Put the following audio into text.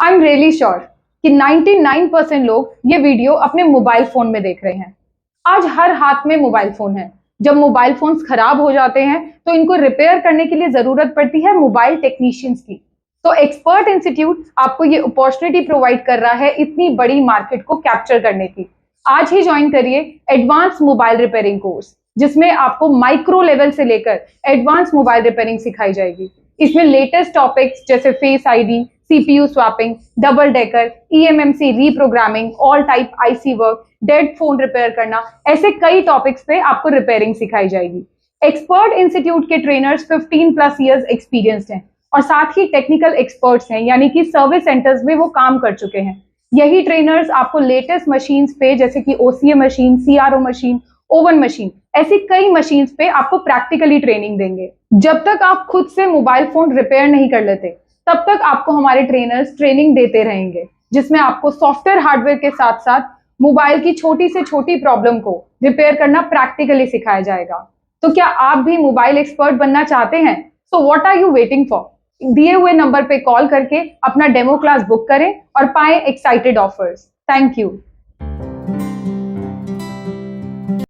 I am really sure कि 99% लोग ये वीडियो अपने मोबाइल फोन में देख रहे हैं। आज हर हाथ में मोबाइल फोन है। जब मोबाइल फोन्स खराब हो जाते हैं तो इनको रिपेयर करने के लिए जरूरत पड़ती है मोबाइल टेक्नीशियंस की। तो एक्सपर्ट इंस्टीट्यूट आपको ये अपॉर्चुनिटी प्रोवाइड कर रहा है इतनी बड़ी मार्केट को कैप्चर करने की। आज ही ज्वाइन करिए एडवांस मोबाइल रिपेयरिंग कोर्स, जिसमें आपको माइक्रो लेवल से लेकर एडवांस मोबाइल रिपेयरिंग सिखाई जाएगी। इसमें लेटेस्ट टॉपिक्स जैसे face ID, CPU swapping, double decker, eMMC reprogramming, all type IC work, dead phone repair करना, ऐसे कई टॉपिक्स पे आपको रिपेयरिंग सिखाई जाएगी। एक्सपर्ट इंस्टीट्यूट के ट्रेनर्स 15+ ईयर्स एक्सपीरियंस्ड हैं और साथ ही टेक्निकल एक्सपर्ट्स हैं, यानी कि सर्विस सेंटर्स में वो काम कर चुके हैं। यही ट्रेनर्स आपको लेटेस्ट मशीन्स पे जैसे कि OCA machine, CRO machine, oven machine, ऐसी कई मशीन्स पे आपको प्रैक्टिकली ट्रेनिंग देंगे। जब तक आप खुद से मोबाइल फोन रिपेयर नहीं कर लेते तब तक आपको हमारे ट्रेनर्स ट्रेनिंग देते रहेंगे, जिसमें आपको सॉफ्टवेयर हार्डवेयर के साथ साथ मोबाइल की छोटी से छोटी प्रॉब्लम को रिपेयर करना प्रैक्टिकली सिखाया जाएगा। तो क्या आप भी मोबाइल एक्सपर्ट बनना चाहते हैं? So what are you waiting for? दिए हुए नंबर पे कॉल करके अपना डेमो क्लास बुक करें और पाएं एक्साइटेड ऑफर्स। Thank you.